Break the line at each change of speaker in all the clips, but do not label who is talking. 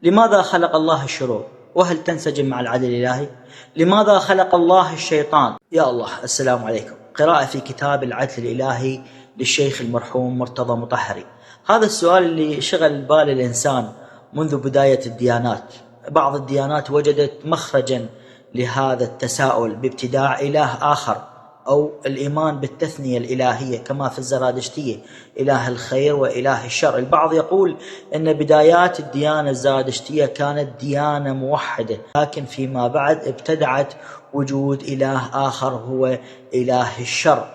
لماذا خلق الله الشرور؟ وهل تنسجم مع العدل الإلهي؟ لماذا خلق الله الشيطان؟ يا الله، السلام عليكم. قراءة في كتاب العدل الإلهي للشيخ المرحوم مرتضى مطهري. هذا السؤال اللي شغل بال الإنسان منذ بداية الديانات. بعض الديانات وجدت مخرجا لهذا التساؤل بابتداع إله آخر، أو الإيمان بالتثنية الإلهية كما في الزرادشتية، إله الخير وإله الشر. البعض يقول أن بدايات الديانة الزرادشتية كانت ديانة موحدة، لكن فيما بعد ابتدعت وجود إله آخر هو إله الشر.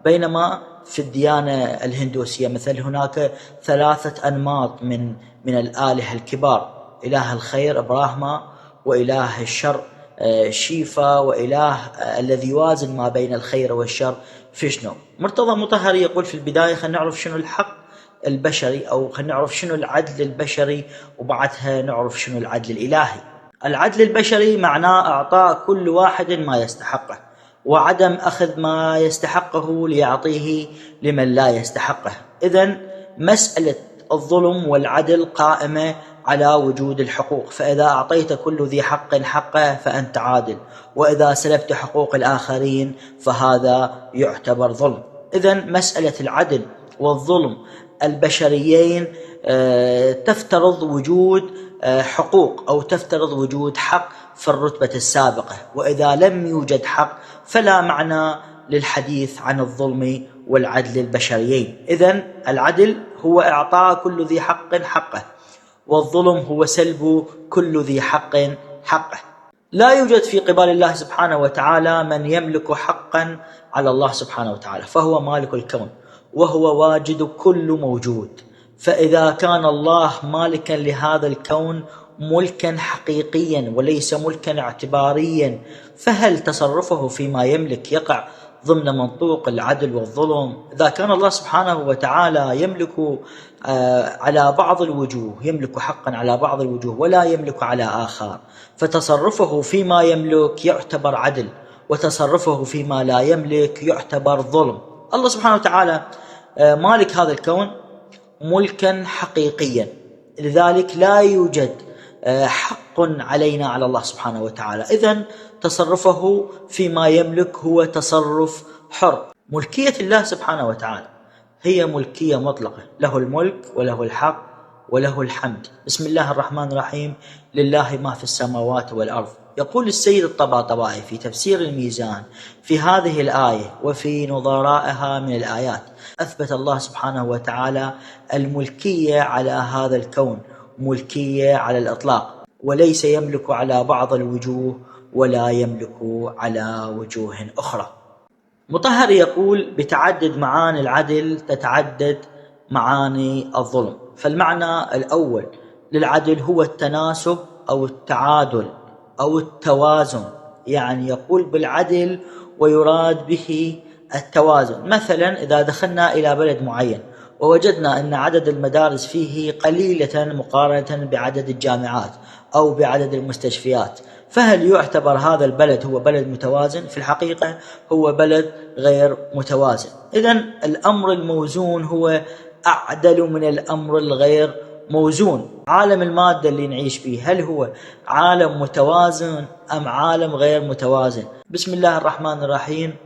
بينما في الديانة الهندوسية مثل هناك 3 أنماط من الآلهة الكبار: إله الخير براهما، وإله الشر شيفا، وإله الذي يوازن ما بين الخير والشر فيشنو. مرتضى مطهري يقول في البداية خلينا نعرف شنو الحق البشري، أو خلينا نعرف شنو العدل البشري، وبعدها نعرف شنو العدل الإلهي. العدل البشري معناه إعطاء كل واحد ما يستحقه، وعدم أخذ ما يستحقه ليعطيه لمن لا يستحقه. إذن مسألة الظلم والعدل قائمة على وجود الحقوق، فإذا أعطيت كل ذي حق حقه فأنت عادل، وإذا سلبت حقوق الآخرين فهذا يعتبر ظلم. إذن مسألة العدل والظلم البشريين تفترض وجود حقوق، أو تفترض وجود حق في الرتبة السابقة، وإذا لم يوجد حق فلا معنى للحديث عن الظلم والعدل البشريين. إذن العدل هو إعطاء كل ذي حق حقه، والظلم هو سلب كل ذي حق حقه. لا يوجد في قبال الله سبحانه وتعالى من يملك حقا على الله سبحانه وتعالى، فهو مالك الكون وهو واجد كل موجود. فإذا كان الله مالكا لهذا الكون ملكا حقيقيا وليس ملكا اعتباريا، فهل تصرفه فيما يملك يقع ضمن منطوق العدل والظلم؟ إذا كان الله سبحانه وتعالى يملك على بعض الوجوه، يملك حقا على بعض الوجوه ولا يملك على آخر، فتصرفه فيما يملك يعتبر عدل، وتصرفه فيما لا يملك يعتبر ظلم. الله سبحانه وتعالى مالك هذا الكون ملكا حقيقيا، لذلك لا يوجد حق علينا على الله سبحانه وتعالى. إذن تصرفه فيما يملك هو تصرف حر. ملكية الله سبحانه وتعالى هي ملكية مطلقة، له الملك وله الحق وله الحمد. بسم الله الرحمن الرحيم: لله ما في السماوات والأرض. يقول السيد الطباطبائي في تفسير الميزان في هذه الآية وفي نظرائها من الآيات: أثبت الله سبحانه وتعالى الملكية على هذا الكون، ملكية على الإطلاق، وليس يملك على بعض الوجوه ولا يملك على وجوه أخرى. مطهري يقول: بتعدد معاني العدل تتعدد معاني الظلم. فالمعنى الأول للعدل هو التناسب أو التعادل أو التوازن، يعني يقول بالعدل ويراد به التوازن. مثلا إذا دخلنا إلى بلد معين ووجدنا أن عدد المدارس فيه قليلة مقارنة بعدد الجامعات أو بعدد المستشفيات، فهل يعتبر هذا البلد هو بلد متوازن؟ في الحقيقة هو بلد غير متوازن. إذن الأمر الموزون هو أعدل من الأمر الغير موزون. عالم المادة اللي نعيش فيه هل هو عالم متوازن أم عالم غير متوازن؟ بسم الله الرحمن الرحيم: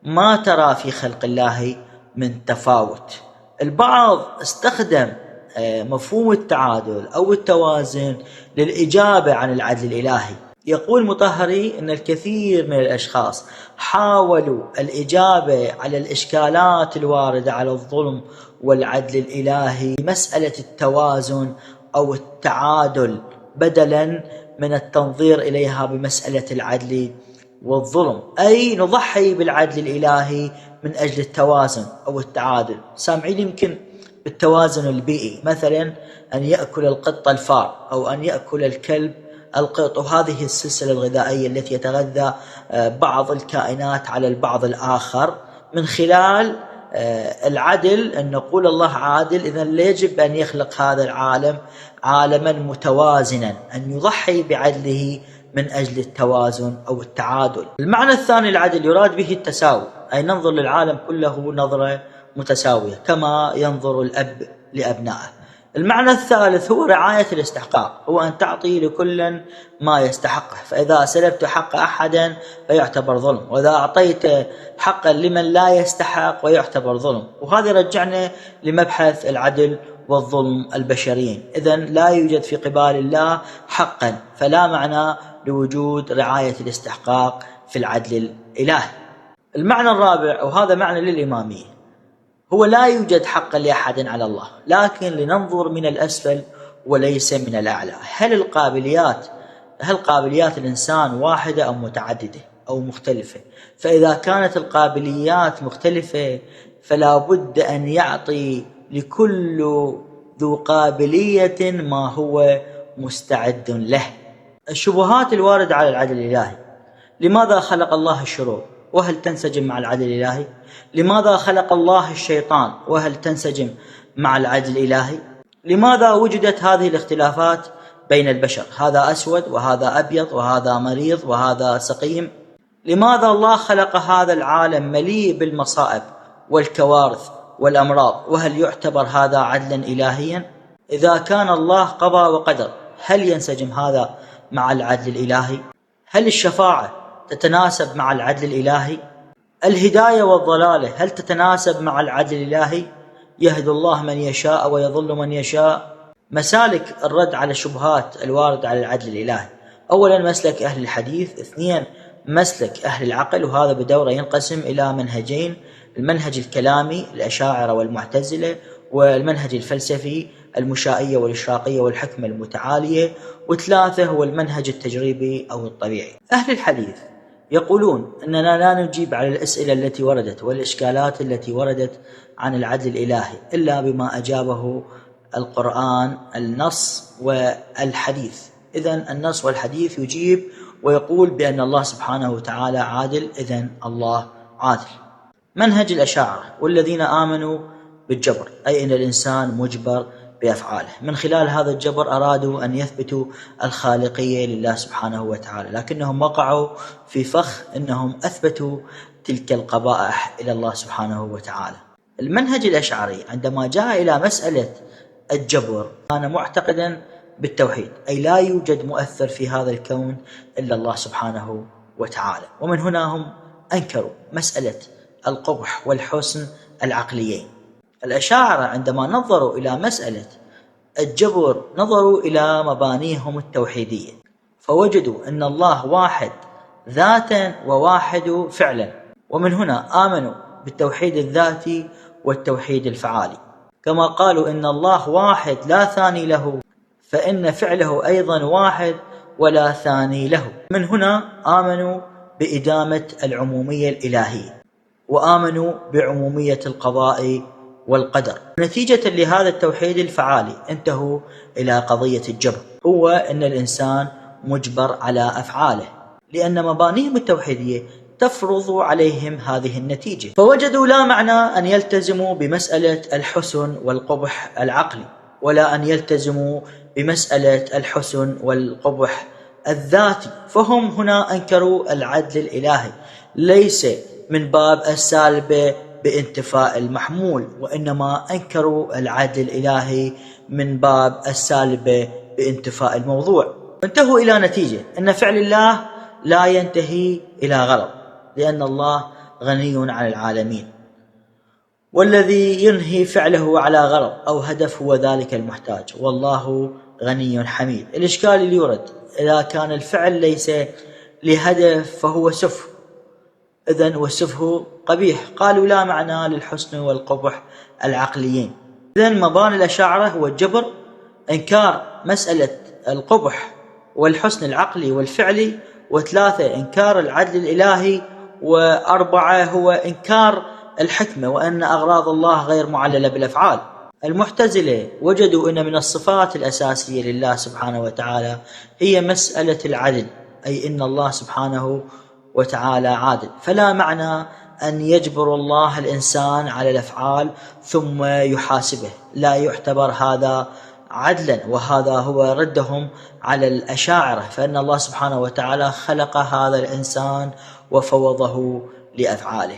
ما ترى في خلق الله من تفاوت. البعض استخدم مفهوم التعادل أو التوازن للإجابة عن العدل الإلهي. يقول مطهري أن الكثير من الأشخاص حاولوا الإجابة على الإشكالات الواردة على الظلم والعدل الإلهي مسألة التوازن أو التعادل، بدلا من التنظير إليها بمسألة العدل والظلم، أي نضحي بالعدل الإلهي من أجل التوازن أو التعادل. سامعين يمكن بالتوازن البيئي، مثلا أن يأكل القط الفار، أو أن يأكل الكلب القط، وهذه السلسلة الغذائية التي يتغذى بعض الكائنات على البعض الآخر. من خلال العدل أن نقول الله عادل، إذن يجب أن يخلق هذا العالم عالما متوازنا، أن يضحي بعدله من أجل التوازن أو التعادل. المعنى الثاني للعدل يراد به التساوي، أي ننظر للعالم كله نظرة متساوية كما ينظر الأب لأبنائه. المعنى الثالث هو رعاية الاستحقاق، هو أن تعطي لكل ما يستحقه، فإذا سلبت حق أحد فيعتبر ظلم، وإذا أعطيت حقا لمن لا يستحق ويعتبر ظلم. وهذا رجعنا لمبحث العدل والظلم البشريين. إذن لا يوجد في قبال الله حقا، فلا معنى لوجود رعاية الاستحقاق في العدل الإلهي. المعنى الرابع، وهذا معنى للإمامية، هو لا يوجد حقا لأحد على الله، لكن لننظر من الأسفل وليس من الأعلى. هل قابليات الإنسان واحدة أو متعددة أو مختلفة؟ فإذا كانت القابليات مختلفة فلا بد أن يعطي لكل ذو قابلية ما هو مستعد له. الشبهات الواردة على العدل الإلهي: لماذا خلق الله الشرور وهل تنسجم مع العدل الإلهي؟ لماذا خلق الله الشيطان وهل تنسجم مع العدل الإلهي؟ لماذا وجدت هذه الاختلافات بين البشر؟ هذا أسود وهذا أبيض وهذا مريض وهذا سقيم. لماذا الله خلق هذا العالم مليء بالمصائب والكوارث والأمراض، وهل يعتبر هذا عدلا إلهيا؟ إذا كان الله قضى وقدر، هل ينسجم هذا مع العدل الإلهي؟ هل الشفاعة تتناسب مع العدل الإلهي؟ الهداية والضلالة هل تتناسب مع العدل الإلهي؟ يهدي الله من يشاء ويضل من يشاء. مسالك الرد على الشبهات الواردة على العدل الإلهي: أولا مسلك أهل الحديث، اثنين مسلك أهل العقل، وهذا بدورة ينقسم إلى منهجين: المنهج الكلامي الأشاعرة والمعتزلة، والمنهج الفلسفي المشائية والإشراقية والحكمة المتعالية، وثلاثة هو المنهج التجريبي أو الطبيعي. أهل الحديث يقولون أننا لا نجيب على الأسئلة التي وردت والإشكالات التي وردت عن العدل الإلهي إلا بما أجابه القرآن، النص والحديث. إذن النص والحديث يجيب ويقول بأن الله سبحانه وتعالى عادل، إذن الله عادل. منهج الأشاعرة والذين آمنوا بالجبر، أي أن الإنسان مجبر بأفعاله. من خلال هذا الجبر أرادوا أن يثبتوا الخالقية لله سبحانه وتعالى، لكنهم وقعوا في فخ أنهم أثبتوا تلك القبائح إلى الله سبحانه وتعالى. المنهج الأشعري عندما جاء إلى مسألة الجبر كان معتقدا بالتوحيد، أي لا يوجد مؤثر في هذا الكون إلا الله سبحانه وتعالى. ومن هنا هم أنكروا مسألة القبح والحسن العقليين. الأشاعرة عندما نظروا إلى مسألة الجبر نظروا إلى مبانيهم التوحيدية، فوجدوا أن الله واحد ذاتا وواحد فعلا، ومن هنا آمنوا بالتوحيد الذاتي والتوحيد الفعالي. كما قالوا إن الله واحد لا ثاني له، فإن فعله أيضا واحد ولا ثاني له. من هنا آمنوا بإدامة العمومية الإلهية، وآمنوا بعمومية القضاء والقدر. نتيجة لهذا التوحيد الفعالي انتهوا إلى قضية الجبر، هو أن الإنسان مجبر على أفعاله، لأن مبانيهم التوحيدية تفرض عليهم هذه النتيجة. فوجدوا لا معنى أن يلتزموا بمسألة الحسن والقبح العقلي، ولا أن يلتزموا بمسألة الحسن والقبح الذاتي، فهم هنا أنكروا العدل الإلهي ليس من باب السالبة بانتفاء المحمول، وإنما أنكروا العدل الإلهي من باب السالبة بانتفاء الموضوع. انتهوا إلى نتيجة أن فعل الله لا ينتهي إلى غرض، لأن الله غني عن العالمين، والذي ينهي فعله على غرض أو هدف هو ذلك المحتاج، والله غني حميد. الإشكال اللي يورد: إذا كان الفعل ليس لهدف فهو سفه، إذن والسفه قبيح. قالوا لا معنى للحسن والقبح العقليين. إذن مباني الأشاعرة هو الجبر، إنكار مسألة القبح والحسن العقلي والفعلي، وثلاثة إنكار العدل الإلهي، وأربعة هو إنكار الحكمة وأن أغراض الله غير معللة بالأفعال. المعتزلة وجدوا أن من الصفات الأساسية لله سبحانه وتعالى هي مسألة العدل، أي أن الله سبحانه وتعالى عادل، فلا معنى أن يجبر الله الإنسان على الأفعال ثم يحاسبه، لا يعتبر هذا عدلا. وهذا هو ردهم على الأشاعرة، فإن الله سبحانه وتعالى خلق هذا الإنسان وفوضه لأفعاله.